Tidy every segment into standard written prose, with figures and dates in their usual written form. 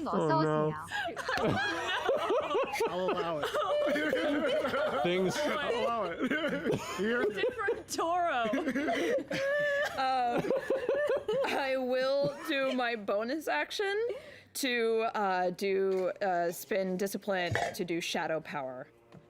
선생님 어서 오세요. I'll allow it. Things. I'll allow it. Different Toro. I will do my bonus action to spin discipline to do shadow power.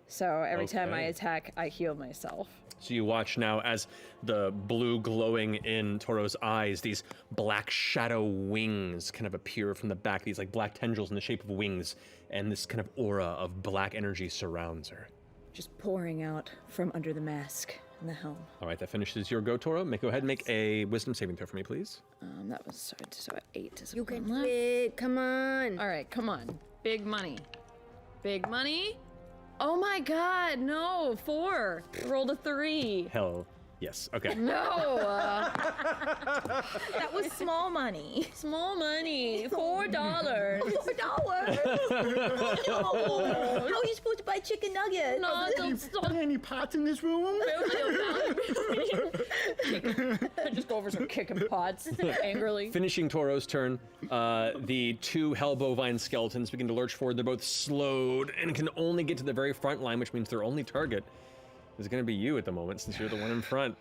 So every time I attack, I heal myself. So you watch now as the blue glowing in Toro's eyes, these black shadow wings kind of appear from the back, these like black tendrils in the shape of wings, and this kind of aura of black energy surrounds her. Just pouring out from under the mask and the helm. All right, that finishes your go, Toro. Go ahead and make a wisdom saving throw for me, please. That was so at 8 is You can do it. Come on. All right, come on. Big money. Big money? Oh my god, no, 4. Rolled a 3. Hell, yes. Okay. No! That was small money. Small money. $4. $4? No. How are you supposed to buy chicken nuggets? No, Any pots in this room? I just go over some kicking pots angrily. Finishing Toro's turn, the two hell bovine skeletons begin to lurch forward. They're both slowed and can only get to the very front line, which means their only target is going to be you at the moment, since you're the one in front.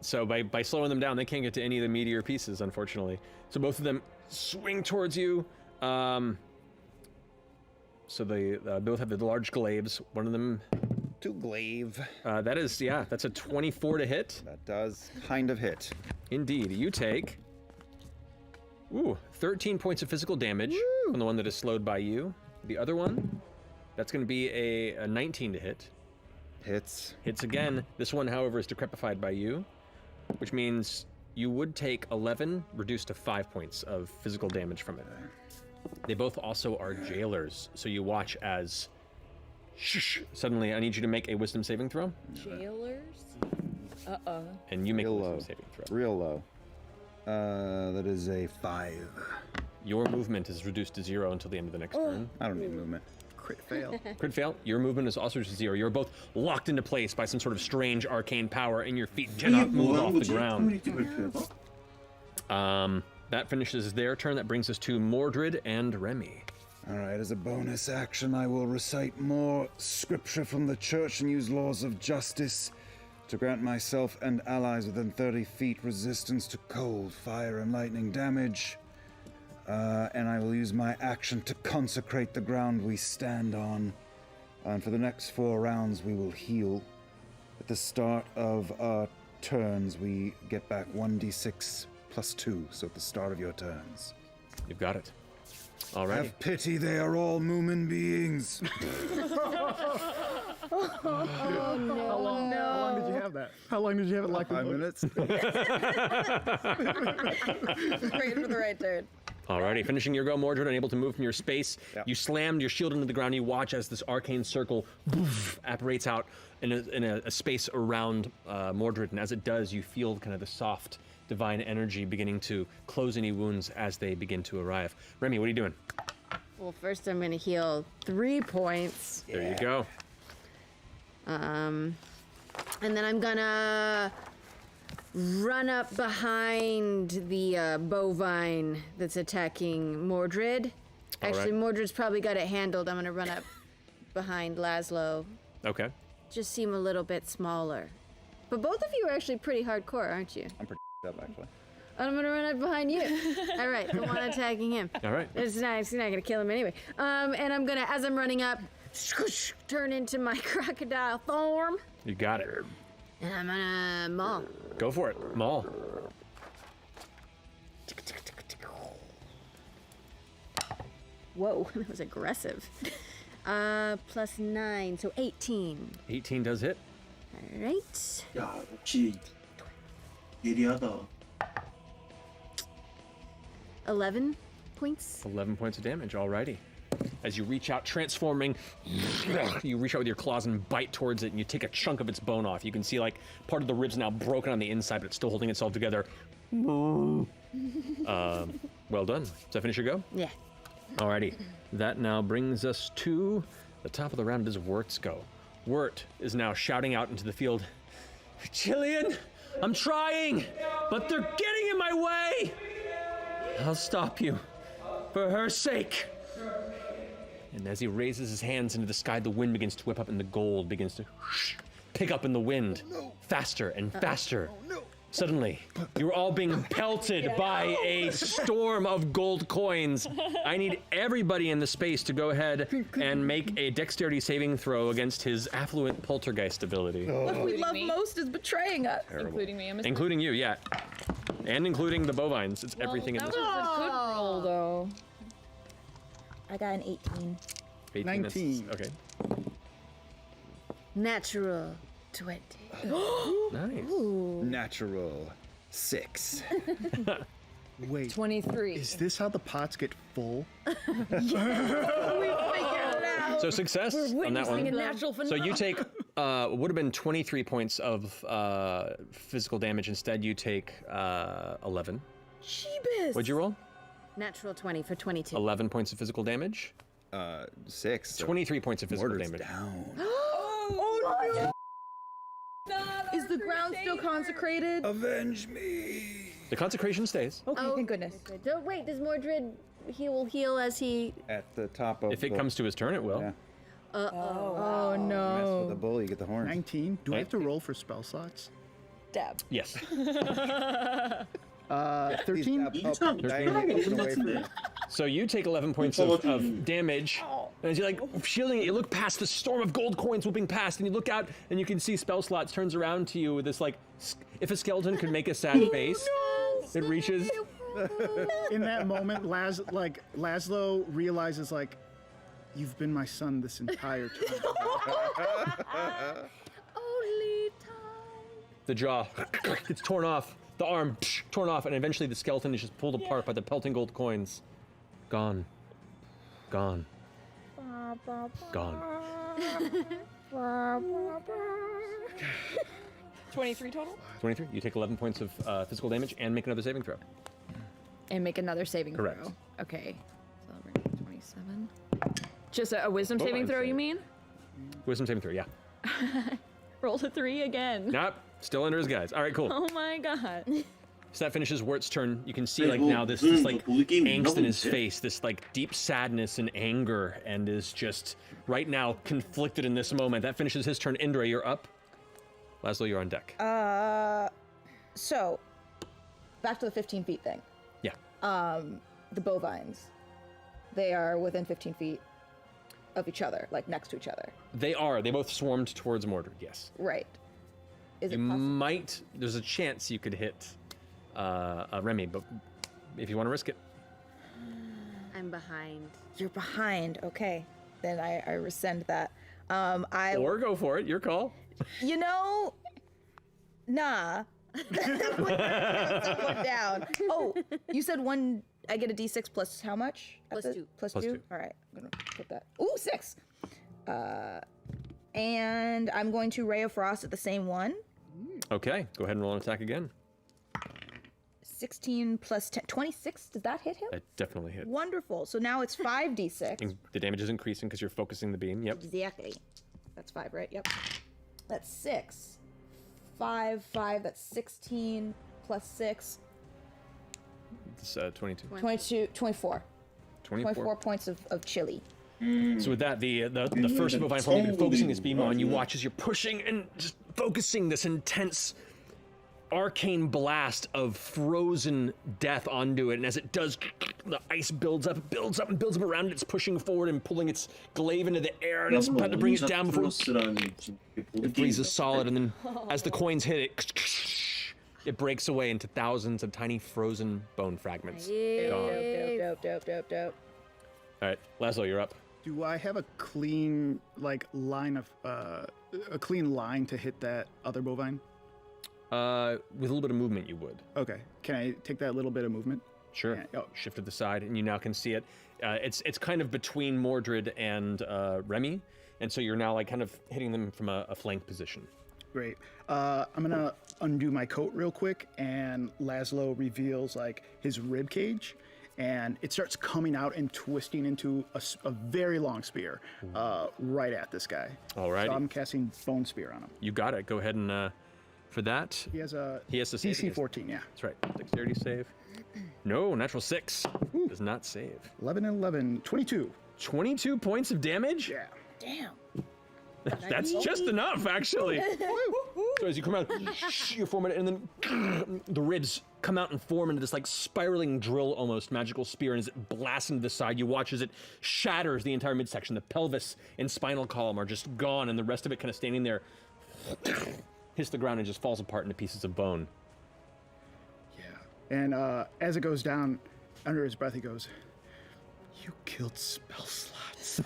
So by slowing them down, they can't get to any of the meatier pieces, unfortunately. So both of them swing towards you. So they both have the large glaives. One of them... To glaive. That's a 24 to hit. That does kind of hit. Indeed. You take 13 points of physical damage from the one that is slowed by you. The other one, that's going to be a 19 to hit. Hits. Hits again. This one, however, is decrepified by you, which means you would take 11 reduced to 5 points of physical damage from it. They both also are jailers, so you watch as suddenly I need you to make a wisdom saving throw. Jailers? And you make a Real wisdom low. saving throw. Real low. That is a 5. Your movement is reduced to 0 until the end of the next turn. I don't need movement. Crit fail. Crit fail. Your movement is also to 0. You're both locked into place by some sort of strange arcane power, and your feet cannot move off the ground. That finishes their turn. That brings us to Mordred and Remy. All right, as a bonus action, I will recite more scripture from the church and use laws of justice to grant myself and allies within 30 feet resistance to cold, fire, and lightning damage. And I will use my action to consecrate the ground we stand on. And for the next 4 rounds, we will heal. At the start of our turns, we get back 1d6 plus 2, so at the start of your turns. You've got it. All right. Have pity, they are all Moomin beings. How long did you have that? How long did you have it like 5 minutes. Wait for the right turn. Alrighty, finishing your go, Mordred, unable to move from your space. Yep. You slammed your shield into the ground. You watch as this arcane circle apparates out in a space around Mordred, and as it does, you feel kind of the soft divine energy beginning to close any wounds as they begin to arrive. Remy, what are you doing? Well, first I'm going to heal 3 points. There you go. And then I'm going to run up behind the bovine that's attacking Mordred. Actually, right. Mordred's probably got it handled. I'm going to run up behind Laszlo. Okay. Just seem a little bit smaller. But both of you are actually pretty hardcore, aren't you? I'm pretty up, actually. I'm going to run up behind you. All right, the one attacking him. All right. It's not going to kill him anyway. And I'm going to, as I'm running up, turn into my crocodile form. You got it. And I'm going to maul. Go for it. Maul. Whoa, that was aggressive. Plus 9, so 18. 18 does hit. All right. 야, 역시 예리하다. 11 points. 11 points of damage, alrighty. As you reach out, transforming, you reach out with your claws and bite towards it, and you take a chunk of its bone off. You can see, like, part of the ribs now broken on the inside, but it's still holding itself together. Well done. Does that finish your go? Yeah. Alrighty. That now brings us to the top of the round. It is Wirt's go. Wirt is now shouting out into the field, Jillian, I'm trying, but they're getting in my way. I'll stop you. For her sake! And as he raises his hands into the sky, the wind begins to whip up and the gold begins to pick up in the wind. Faster and faster. Suddenly, you're all being pelted by a storm of gold coins. I need everybody in the space to go ahead and make a dexterity saving throw against his affluent poltergeist ability. What we love me? most is betraying us. Including me, I'm a Including you, yeah. And including the bovines. It's everything in that this. was a good roll, though. I got an 18. 18, that's- 19. Okay. Natural 20. Nice. Natural 6. Wait, 23. is this how the pots get full? So success on that one. natural So you take, would have been 23 points of physical damage. Instead, you take 11. Jeebus. What'd you roll? Natural 20 for 22. 11 points of physical damage. 6. 23 points of physical Mortar's damage. down. Oh, no. Is the ground still consecrated? Avenge me. The consecration stays. Okay, thank goodness. Don't wait, does Mordred, he will heal as he... At the top of If it comes to his turn, it will. Yeah. Oh, Mess no. with the bull, you get the horns. 19. Do I have to roll for spell slots? Dab. Yes. 13. He's not Diagonally away from it. So you take 11 points of damage. And as you're like shielding it, you look past the storm of gold coins whooping past, and you look out and you can see spell slots turns around to you with this like, if a skeleton could make a sad face, it reaches. In that moment, Laszlo realizes like, you've been my son this entire time. Only time. The jaw gets torn off, the arm torn off, and eventually the skeleton is just pulled apart by the pelting gold coins. Gone. Gone. Gone. 23 total? 23. You take 11 points of physical damage and make another saving throw. And make another saving Correct. throw. Okay. So I'll bring it to 27. Just a wisdom saving throw, you mean? Wisdom saving throw, yeah. Roll a 3 again. Nope. Still under his guise. All right, cool. Oh my god. So that finishes Wirt's turn. You can see Hey, like well, now this like the game angst in his doubled it. face, this like deep sadness and anger, and is just right now conflicted in this moment. That finishes his turn. Indra, you're up. Laszlo, you're on deck. So, back to the 15 feet thing. Yeah. The bovines. They are within 15 feet of each other, like next to each other. They are. They both swarmed towards Mordred, yes. Right. Is You it possible? might, there's a chance you could hit Remy, but if you want to risk it. I'm behind. You're behind. Okay. Then I rescind that. Or go for it, your call. You know, nah. Someone down. Oh, you said one. I get a D6 plus how much? Plus 2. Plus Plus 2? 2. All right. I'm going to put that. Ooh, 6. And I'm going to Ray of Frost at the same one. Okay, go ahead and roll an attack again. 16 plus 10. 26? Does that hit him? That definitely hit. Wonderful. So now it's 5d6. And the damage is increasing because you're focusing the beam. Yep. Exactly. That's 5, right? Yep. That's 6. 5, 5. That's 16 plus 6. It's 22. 22, 24. 24. 24 points of chili. So with that, the first bovine form you're focusing this beam on, you watch as you're pushing and just focusing this intense arcane blast of frozen death onto it, and as it does, the ice builds up around it. It's pushing forward and pulling its glaive into the air, and it's about to bring it down before it freezes solid. And then, as the coins hit it, it breaks away into thousands of tiny frozen bone fragments. Gone. Dope. All right, Laszlo, you're up. Do I have a clean line of a clean line to hit that other bovine? With a little bit of movement, you would. Okay. Can I take that little bit of movement? Sure. Yeah, oh. Shift to the side, and you now can see it. It's kind of between Mordred and Remy, and so you're now like kind of hitting them from a flank position. Great. I'm gonna undo my coat real quick, and Laszlo reveals like his rib cage, and it starts coming out and twisting into a very long spear, right at this guy. All right. So I'm casting Bone Spear on him. You got it. Go ahead and for that, He has a he has to save. DC 14. Yeah. That's right. Dexterity save. No, natural 6. Ooh. Does not save. 11 and 11, 22. 22 points of damage? Yeah. Damn. That's just enough, actually. So as you come out, you form it, and then the ribs come out and form into this like spiraling drill, almost magical spear, and as it blasts into the side, you watch as it shatters the entire midsection. The pelvis and spinal column are just gone, and the rest of it kind of standing there, hits the ground and just falls apart into pieces of bone. Yeah. And as it goes down, under his breath, he goes, "You killed spell slots."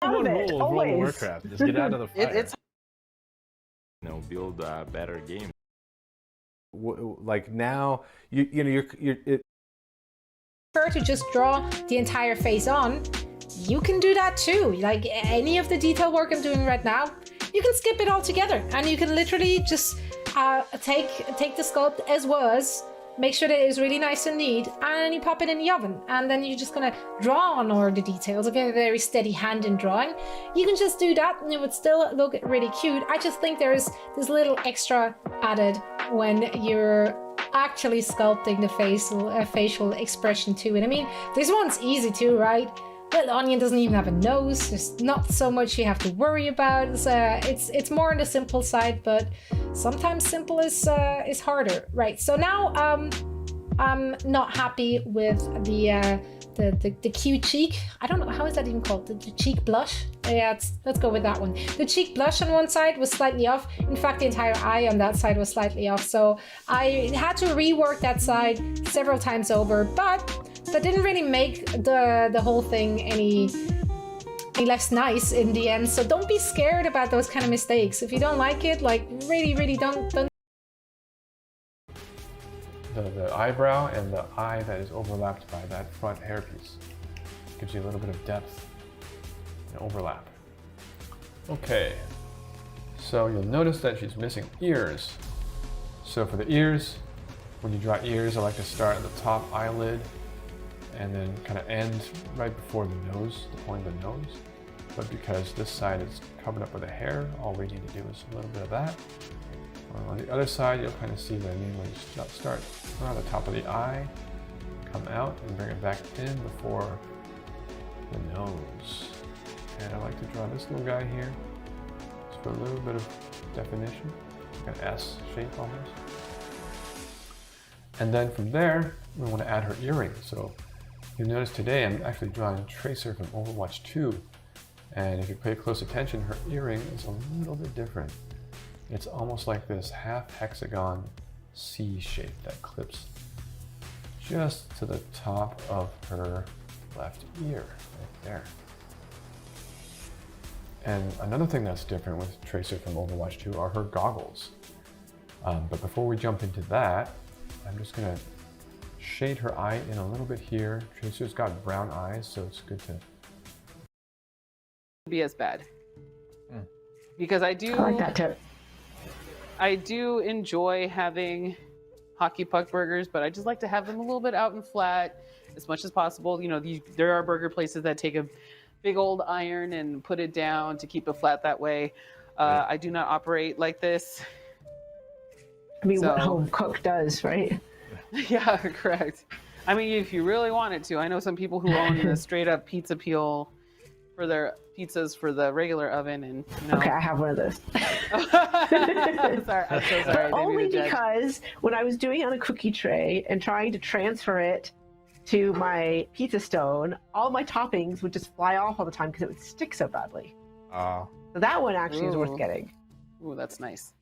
One rule of World of always. Warcraft: just get out of the fire. It's build a better game. Like now, you're prefer to just draw the entire face on, you can do that too. Like any of the detail work I'm doing right now, you can skip it all together, and you can literally just take the sculpt as was, make sure that it is really nice and neat, and you pop it in the oven, and then you're just gonna draw on all the details. If you have a very steady hand in drawing, you can just do that and it would still look really cute. I just think there's this little extra added when you're actually sculpting the facial expression to it. I mean, this one's easy too, right? Little Onion doesn't even have a nose. There's not so much you have to worry about. It's more on the simple side, but sometimes simple is harder, right? So now I'm not happy with the cute cheek. I don't know, how is that even called? The cheek blush? Yeah, let's go with that one. The cheek blush on one side was slightly off. In fact, the entire eye on that side was slightly off. So I had to rework that side several times over, but that didn't really make the whole thing any less nice in the end. So don't be scared about those kind of mistakes. If you don't like it, like really don't. the eyebrow and the eye that is overlapped by that front hairpiece gives you a little bit of depth and overlap. Okay, so you'll notice that she's missing ears. So for the ears, when you draw ears, I like to start at the top eyelid and then kind of end right before the nose, the point of the nose. But because this side is covered up with the hair, all we need to do is a little bit of that. On the other side, you'll kind of see what I mean when you start around the top of the eye, come out and bring it back in before the nose. And I like to draw this little guy here, just for a little bit of definition, like an S shape almost. And then from there, we want to add her earring. So you'll notice today I'm actually drawing Tracer from Overwatch 2. And if you pay close attention, her earring is a little bit different. It's almost like this half hexagon C shape that clips just to the top of her left ear, right there. And another thing that's different with Tracer from Overwatch 2 are her goggles. But before we jump into that, I'm just gonna shade her eye in a little bit here. Tracer's got brown eyes, so it's good to be as bad. Because I like that tip. I do enjoy having hockey puck burgers, but I just like to have them a little bit out and flat as much as possible. You know, there are burger places that take a big old iron and put it down to keep it flat that way. I do not operate like this. I mean, what home cook does, right? Yeah, correct. I mean, if you really wanted to, I know some people who own the straight up pizza peel for their pizzas for the regular oven, and you know. Okay, I have one of those. Sorry, I'm so sorry. But only because when I was doing it on a cookie tray and trying to transfer it to my pizza stone, all my toppings would just fly off all the time because it would stick so badly. So that one actually is worth getting. Ooh, that's nice.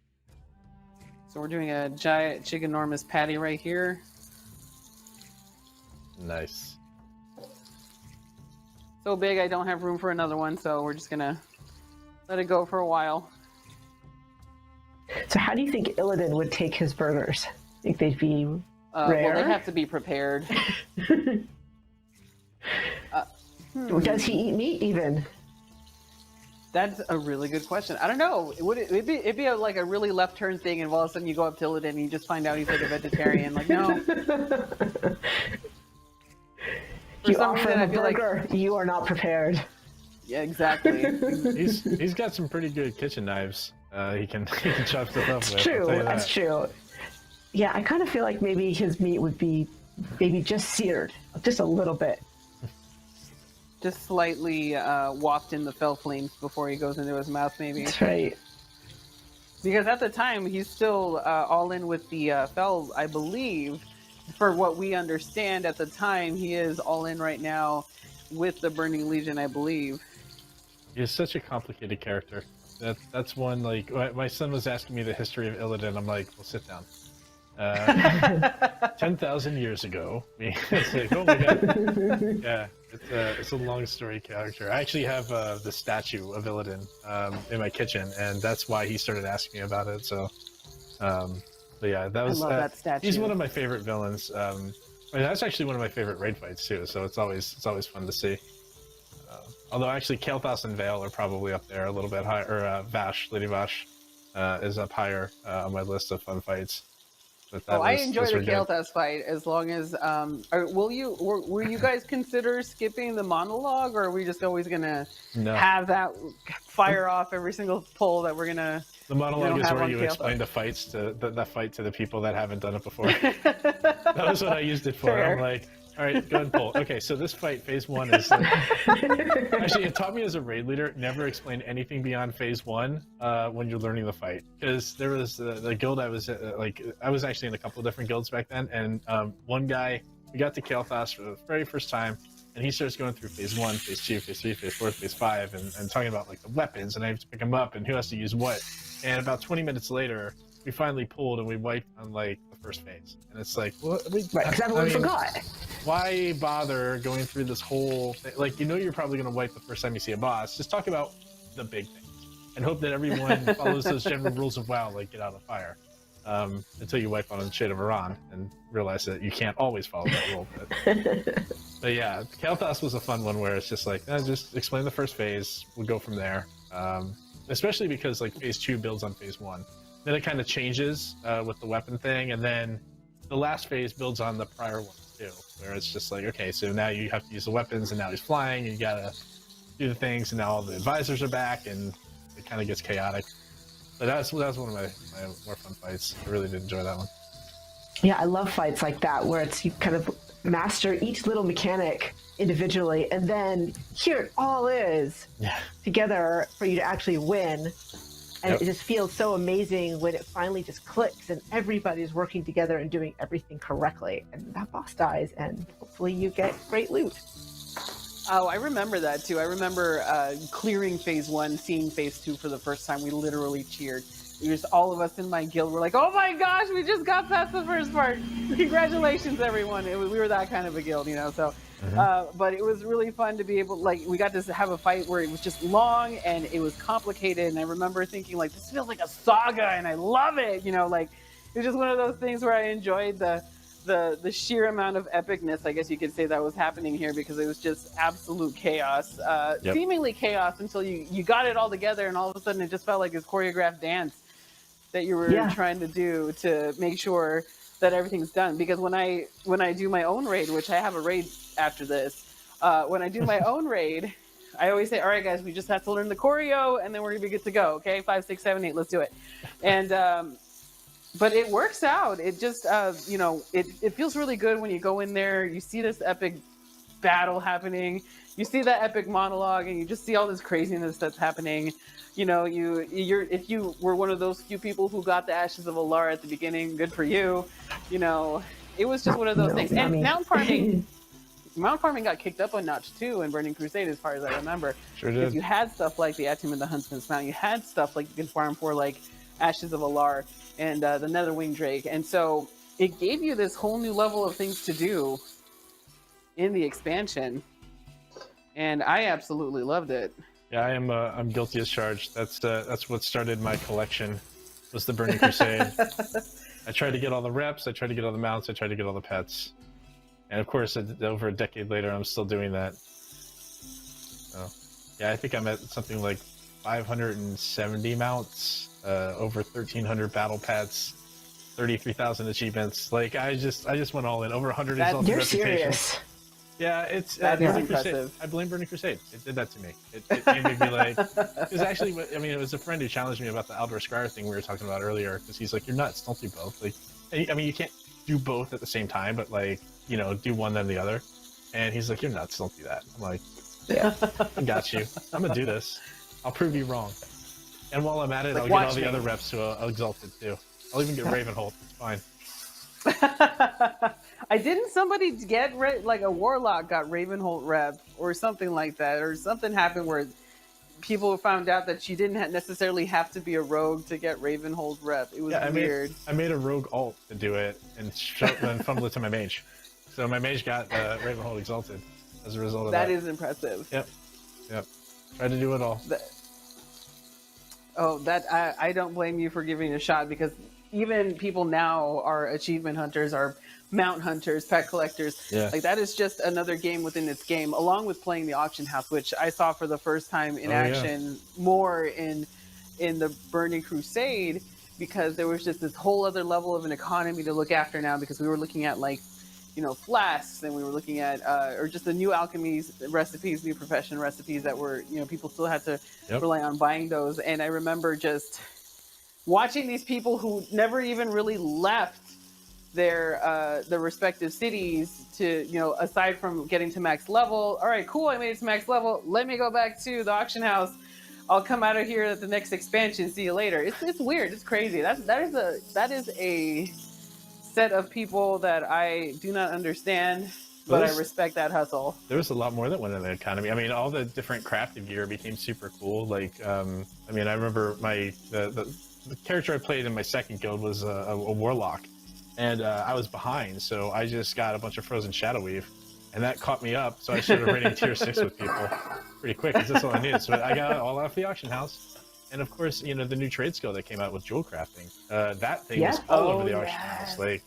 So we're doing a giant, giganormous patty right here. Nice. So big, I don't have room for another one, so we're just gonna let it go for a while. So how do you think Illidan would take his burgers? Think they'd be rare? Well, they have to be prepared. Does he eat meat even? That's a really good question. I don't know. It'd be like a really left turn thing, and all of a sudden you go up to Illidan and you just find out he's like a vegetarian. Like, no. You offer him a burger, you are not prepared. Yeah, exactly. He's got some pretty good kitchen knives. He can chop stuff up with. True, that's true. Yeah, I kind of feel like maybe his meat would be maybe just seared, just a little bit. Just slightly wafted in the fell flames before he goes into his mouth, maybe. That's right. Because at the time, he's still all in with the fells, I believe. For what we understand at the time, he is all in right now with the Burning Legion, I believe. He's such a complicated character. That's one, like, my son was asking me the history of Illidan. I'm like, well, sit down. 10,000 years ago. It's like, oh my god. Yeah, it's a long story character. I actually have the statue of Illidan in my kitchen, and that's why he started asking me about it. So, but yeah, that was. I love that statue. He's one of my favorite villains. That's actually one of my favorite raid fights too. So it's always fun to see. Although actually, Kael'thas and Vale are probably up there a little bit higher. Or Vash, Lady Vash, is up higher on my list of fun fights. I enjoy the Kael'thas fight as long as. Were you guys consider skipping the monologue, or are we just always gonna have that fire off every single pull that we're gonna? The monologue is where you Kael'thas? explain the fights to the fight to the people that haven't done it before. That was what I used it for. Fair. I'm like, all right, go ahead and pull. Okay, so this fight, phase 1 is like... Actually, it taught me as a raid leader, never explain anything beyond phase 1 when you're learning the fight. Because there was the guild I was I was actually in a couple of different guilds back then, and one guy, we got to Kael'thas for the very first time, and he starts going through phase 1, phase 2, phase 3, phase 4, phase 5, and talking about like the weapons, and I have to pick them up, and who has to use what. And about 20 minutes later, we finally pulled and we wiped on like the first phase, and it's like, what? Right, because everyone forgot. Why bother going through this whole thing? Like, you know, you're probably going to wipe the first time you see a boss. Just talk about the big things and hope that everyone follows those general rules of WoW, like get out of fire, until you wipe on the Shade of Iran and realize that you can't always follow that rule. But yeah, Kael'thas was a fun one where it's just like, just explain the first phase. We'll go from there. Especially because like phase 2 builds on phase 1. Then it kind of changes with the weapon thing, and then the last phase builds on the prior one too, where it's just like, okay, so now you have to use the weapons, and now he's flying, and you gotta do the things, and now all the advisors are back, and it kind of gets chaotic. But that was one of my more fun fights. I really did enjoy that one. Yeah, I love fights like that where it's you kind of master each little mechanic individually, and then here it all is together for you to actually win. And it just feels so amazing when it finally just clicks and everybody's working together and doing everything correctly. And that boss dies, and hopefully you get great loot. Oh, I remember that too. I remember clearing phase 1, seeing phase 2 for the first time. We literally cheered. It was all of us in my guild were like, oh my gosh, we just got past the first part. Congratulations, everyone. We were that kind of a guild, you know, so. But it was really fun to be able, like, we got to have a fight where it was just long and it was complicated. And I remember thinking, like, this feels like a saga and I love it. You know, like, it was just one of those things where I enjoyed the sheer amount of epicness, I guess you could say, that was happening here, because it was just absolute chaos, seemingly chaos until you got it all together, and all of a sudden it just felt like this choreographed dance that you were trying to do to make sure that everything's done. Because when I do my own raid, which I have a raid after this, when I do my own raid, I always say, all right guys, we just have to learn the choreo and then we're gonna be good to go. Okay, 5, 6, 7, 8, let's do it. And but it works out. It just you know, it feels really good when you go in there, you see this epic battle happening, you see that epic monologue, and you just see all this craziness that's happening. You know, if you were one of those few people who got the Ashes of Alar at the beginning, good for you. You know, it was just one of those things. And Mount Farming got kicked up a notch too in Burning Crusade, as far as I remember. Sure did. Because you had stuff like the Atum and the Huntsman's Mount, you had stuff like you could farm for, like Ashes of Alar and the Netherwing Drake, and so it gave you this whole new level of things to do in the expansion, and I absolutely loved it. Yeah, I'm guilty as charged. That's what started my collection, was the Burning Crusade. I tried to get all the reps, I tried to get all the mounts, I tried to get all the pets. And of course, over a decade later, I'm still doing that. So, yeah, I think I'm at something like 570 mounts, over 1,300 battle pets, 33,000 achievements. Like, I just went all in. Over 100 exalted You're reputation. serious. Yeah, it's That's Burning impressive. Crusade. I blame Burning Crusade. It did that to me. It made me be like, because actually, I mean, it was a friend who challenged me about the Aldor Scryer thing we were talking about earlier. Because he's like, "You're nuts. Don't do both." Like, I mean, you can't do both at the same time, but like, do one then the other. And he's like, "You're nuts! Don't do that." I'm like, Yeah. "I got you. I'm gonna do this. I'll prove you wrong." And while I'm at it, Like, I'll get all watch the me. other reps to Exalted too. I'll even get Ravenhold. It's fine. I didn't somebody get like a warlock got Ravenhold rep or something like that, or something happened where people found out that you didn't necessarily have to be a rogue to get Ravenhold rep. It was weird. I made a rogue alt to do it and then fumble it to my mage. So my mage got Ravenhold Exalted as a result of that. That is impressive. Yep. Tried to do it all. I don't blame you for giving it a shot, because even people now are achievement hunters, are mount hunters, pet collectors. Yeah. Like, that is just another game within its game, along with playing the auction house, which I saw for the first time in action more in the Burning Crusade, because there was just this whole other level of an economy to look after now, because we were looking at flasks, and we were looking at or just the new alchemies recipes, new profession recipes that were, people still had to rely on buying those. And I remember just watching these people who never even really left their respective cities to, aside from getting to max level. All right, cool, I made it to max level. Let me go back to the auction house. I'll come out of here at the next expansion. See you later. It's weird. It's crazy. That is a set of people that I do not understand, but I respect that hustle. There was a lot more that went in the economy. I mean, all the different crafted gear became super cool. Like, I remember the character I played in my second guild was a warlock, and I was behind, so I just got a bunch of frozen shadow weave, and that caught me up. So I started rating tier 6 with people pretty quick, because that's all I needed. So I got it all off the auction house. And of course, the new trade skill that came out with jewel crafting. That thing was all over the auction house. Like,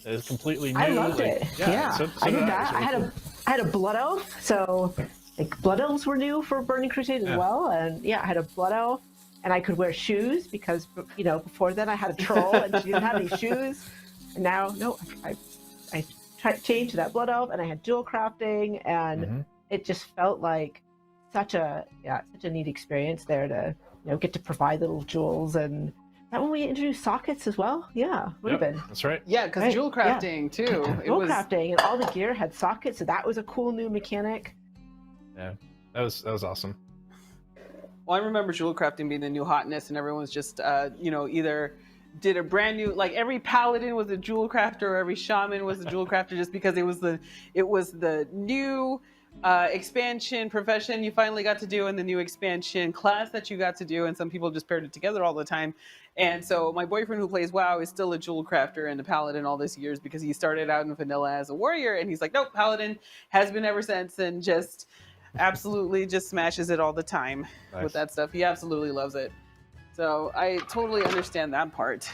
it was completely new. I loved it. Yeah, so I did it that. was really I had a blood elf, so blood elves were new for Burning Crusade as well. And I had a blood elf, and I could wear shoes, because before then I had a troll and she didn't have any shoes. And now, no, I changed to that blood elf, and I had jewel crafting, and it just felt like such a neat experience there to get to provide little jewels. And that when we introduced sockets as well, would have been. That's right. Yeah, because jewel crafting too. Jewel crafting, and all the gear had sockets, so that was a cool new mechanic. Yeah, that was awesome. Well, I remember jewel crafting being the new hotness, and everyone's just either did a brand new, like, every paladin was a jewel crafter, or every shaman was a jewel crafter, just because it was the new expansion profession you finally got to do, and the new expansion class that you got to do, and some people just paired it together all the time. And so my boyfriend, who plays WoW, is still a jewel crafter and a paladin all this years, because he started out in vanilla as a warrior, and he's like, nope, paladin, has been ever since, and just absolutely just smashes it all the time with that stuff. He absolutely loves it. So I totally understand that part.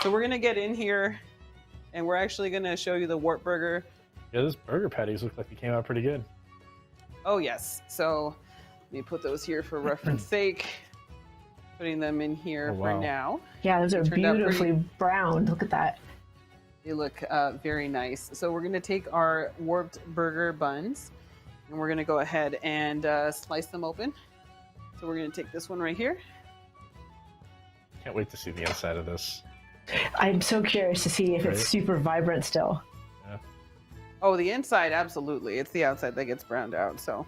So we're gonna get in here, and we're actually gonna show you the wart burger. Yeah, those burger patties look like they came out pretty good. Oh yes. So let me put those here for reference sake. Putting them in here for now. Yeah, those are They turned out beautifully browned. Look at that. They look very nice. So we're gonna take our warped burger buns, and we're gonna go ahead and slice them open. So we're gonna take this one right here. Can't wait to see the inside of this. I'm so curious to see if it's super vibrant still. Yeah. Oh, the inside, absolutely. It's the outside that gets browned out. So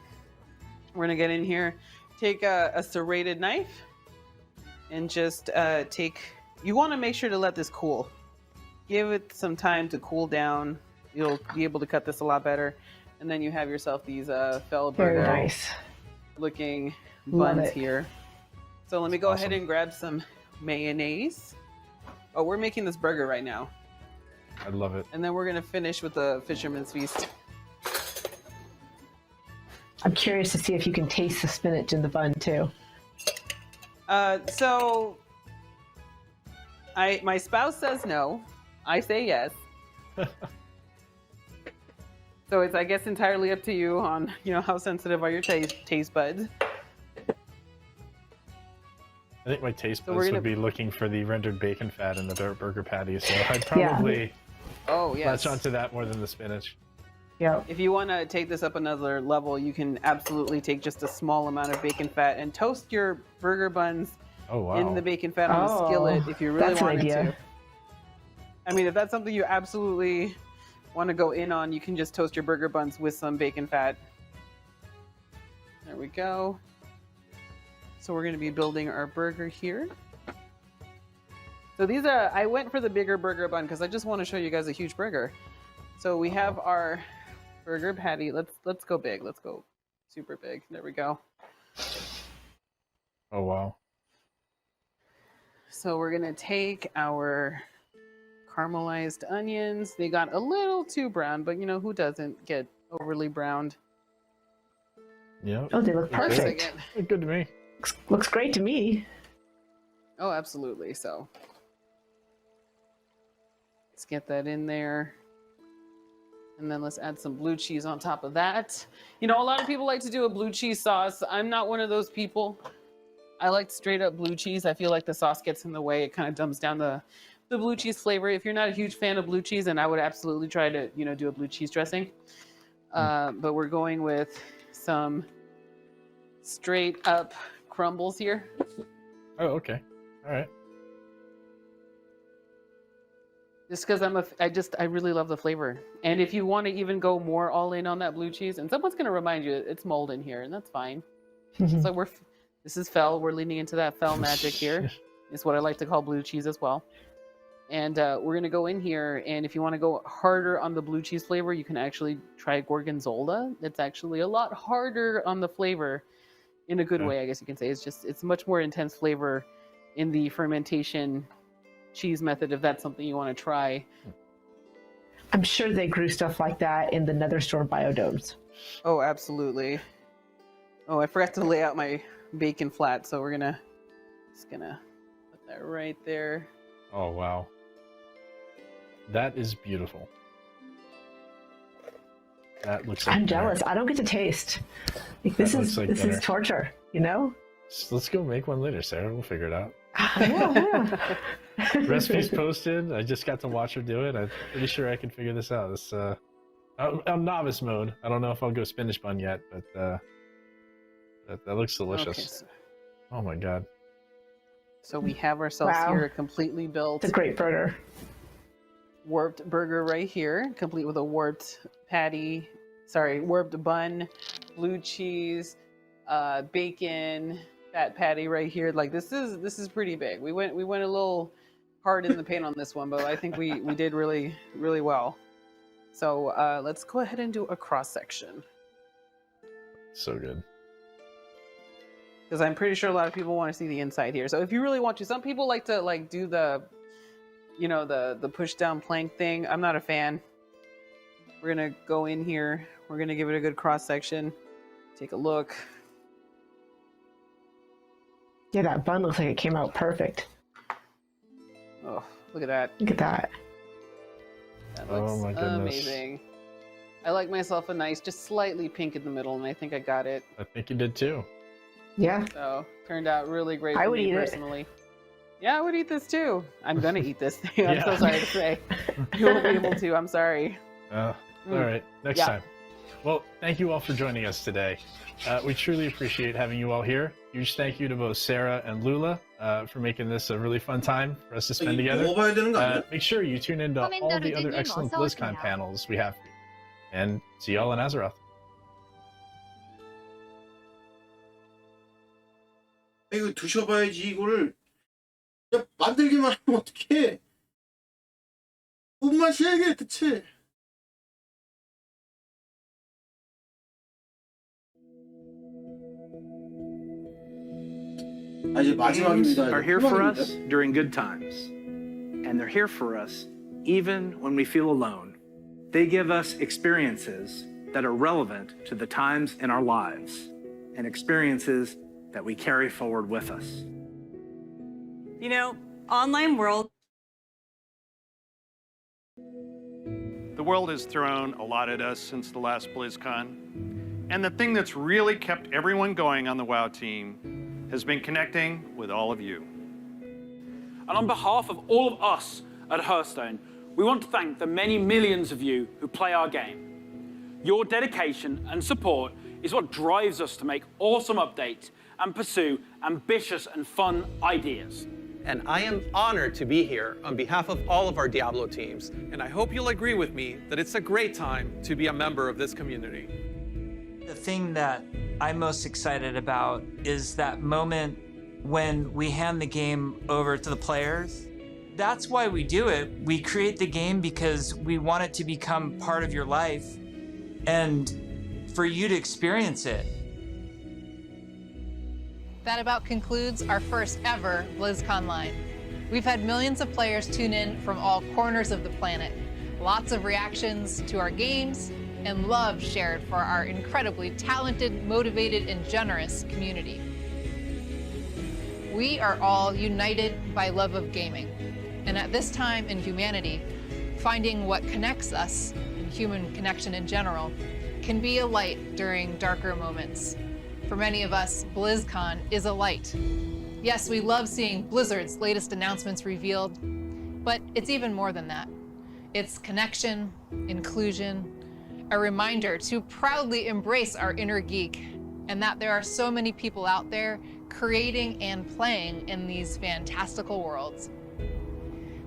we're gonna get in here, take a serrated knife, and just you want to make sure to let this cool. Give it some time to cool down. You'll be able to cut this a lot better. And then you have yourself these Fellburger Very nice looking Love buns it. here. So let me go ahead and grab some mayonnaise. Oh, we're making this burger right now. I love it. And then we're gonna finish with the fisherman's feast. I'm curious to see if you can taste the spinach in the bun too. So my spouse says no. I say yes. So it's, I guess, entirely up to you on, how sensitive are your taste buds. I think my taste buds would be looking for the rendered bacon fat in the burger patty, so I'd probably latch onto that more than the spinach. Yeah. If you want to take this up another level, you can absolutely take just a small amount of bacon fat and toast your burger buns in the bacon fat on the skillet if you really wanted to. I mean, if that's something you absolutely want to go in on, you can just toast your burger buns with some bacon fat. There we go. So we're going to be building our burger here. So these are, I went for the bigger burger bun because I just want to show you guys a huge burger. So we have our burger patty. Let's go big. Let's go super big. There we go. Oh, wow. So we're going to take our caramelized onions. They got a little too brown, but you know, who doesn't get overly browned? Yeah. Oh, they look perfect. Good to me. Looks great to me. Oh, absolutely. So let's get that in there. And then let's add some blue cheese on top of that. You know, a lot of people like to do a blue cheese sauce. I'm not one of those people. I like straight up blue cheese. I feel like the sauce gets in the way. It kind of dumbs down the blue cheese flavor. If you're not a huge fan of blue cheese, then I would absolutely try to, you know, do a blue cheese dressing. But we're going with some straight up crumbles here. Oh, okay. All right. Just because I really love the flavor. And if you want to even go more all in on that blue cheese, and someone's going to remind you it's mold in here, and that's fine. So this is Fel. We're leaning into that Fel magic here. Is what I like to call blue cheese as well. And we're going to go in here, and if you want to go harder on the blue cheese flavor, you can actually try gorgonzola. It's actually a lot harder on the flavor in a good way, I guess you can say. It's much more intense flavor in the fermentation cheese method, if that's something you want to try. I'm sure they grew stuff like that in the Nether Store biodomes. Oh, absolutely. Oh, I forgot to lay out my bacon flat, so we're just gonna put that right there. Oh, wow. That is beautiful. That looks like I'm jealous. I don't get to taste. Like, this is torture, you know? Let's go make one later, Sarah. We'll figure it out. Yeah. Recipe's posted. I just got to watch her do it. I'm pretty sure I can figure this out. This, I'm novice mode. I don't know if I'll go spinach bun yet, but that looks delicious. Okay, so, oh my god. So we have ourselves here a completely built. It's a great burger. Warped burger right here, complete with a warped patty. Sorry, warped bun, blue cheese, bacon, fat patty right here. Like this is pretty big. We went a little hard in the paint on this one, but I think we did really well. So let's go ahead and do a cross section. So good. Because I'm pretty sure a lot of people want to see the inside here. So if you really want to, some people like to do the, you know, the push down plank thing. I'm not a fan. We're gonna go in here. We're gonna give it a good cross section. Take a look. Yeah, that bun looks like it came out perfect. Oh, look at that. Look at that. That looks my goodness. amazing. I like myself a nice, just slightly pink in the middle, and I think I got it. I think you did too. Yeah. So turned out really great I for would me eat personally. Yeah, I would eat this too. I'm gonna eat this thing. I'm so sorry to say. You won't be able to. I'm sorry. All right, next time. Well, thank you all for joining us today. We truly appreciate having you all here. Huge thank you to both Sarah and Lula for making this a really fun time for us to spend together. Make sure you tune into all the other excellent BlizzCon panels we have for you. And see y'all in Azeroth. 이거 드셔봐야지. 이거를 그냥 만들기만 하면 어떡해. 뭔 맛이야 이게 대체. Games are here for us during good times, and they're here for us even when we feel alone. They give us experiences that are relevant to the times in our lives, and experiences that we carry forward with us. You know, online world. The world has thrown a lot at us since the last BlizzCon, and the thing that's really kept everyone going on the WoW team has been connecting with all of you. And on behalf of all of us at Hearthstone, we want to thank the many millions of you who play our game. Your dedication and support is what drives us to make awesome updates and pursue ambitious and fun ideas. and I am honored to be here on behalf of all of our Diablo teams. And I hope you'll agree with me that it's a great time to be a member of this community. The thing that I'm most excited about is that moment when we hand the game over to the players. That's why we do it. We create the game because we want it to become part of your life and for you to experience it. That about concludes our first ever BlizzCon line. We've had millions of players tune in from all corners of the planet. Lots of reactions to our games and love shared for our incredibly talented, motivated, and generous community. We are all united by love of gaming. And at this time in humanity, finding what connects us, and human connection in general, can be a light during darker moments. For many of us, BlizzCon is a light. Yes, we love seeing Blizzard's latest announcements revealed, but it's even more than that. It's connection, inclusion, a reminder to proudly embrace our inner geek, and that there are so many people out there creating and playing in these fantastical worlds.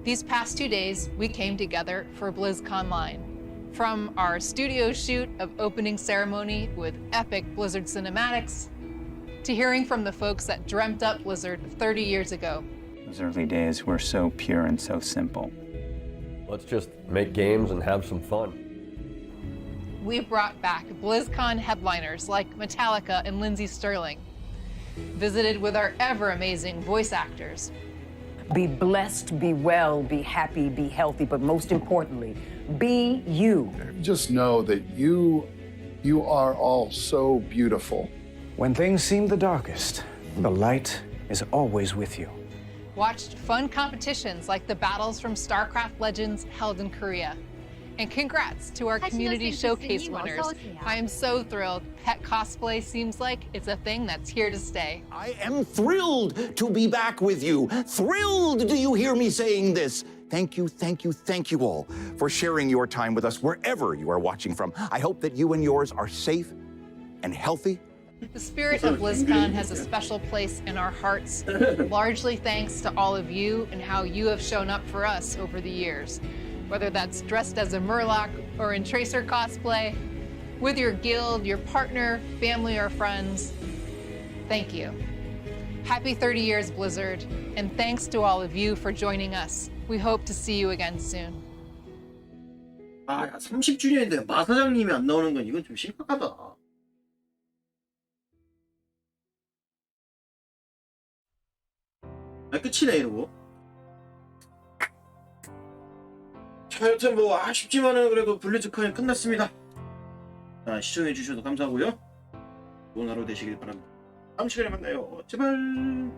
These past 2 days, we came together for BlizzCon Line. From our studio shoot of opening ceremony with epic Blizzard cinematics, to hearing from the folks that dreamt up Blizzard 30 years ago. Those early days were so pure and so simple. Let's just make games and have some fun. We've brought back BlizzCon headliners like Metallica and Lindsey Sterling, visited with our ever-amazing voice actors. Be blessed, be well, be happy, be healthy, but most importantly, be you. Just know that you are all so beautiful. When things seem the darkest, the light is always with you. Watched fun competitions like the battles from StarCraft Legends held in Korea. And congrats to our community showcase winners. I am so thrilled. Pet cosplay seems like it's a thing that's here to stay. I am thrilled to be back with you. Thrilled, do you hear me saying this? Thank you, thank you, thank you all for sharing your time with us wherever you are watching from. I hope that you and yours are safe and healthy. The spirit of BlizzCon has a special place in our hearts, largely thanks to all of you and how you have shown up for us over the years. Whether that's dressed as a Murloc or in Tracer cosplay, with your guild, your partner, family, or friends, thank you. Happy 30 years, Blizzard, and thanks to all of you for joining us. We hope to see you again soon. 아, 30주년인데 마사장님이 안 나오는 건 이건 좀 심각하다. 아, 끝이네 이러고. 자, 여튼 뭐 아쉽지만은 그래도 블리즈컨이 끝났습니다. 자, 시청해주셔서 감사하고요. 좋은 하루 되시길 바랍니다. 다음 시간에 만나요. 제발.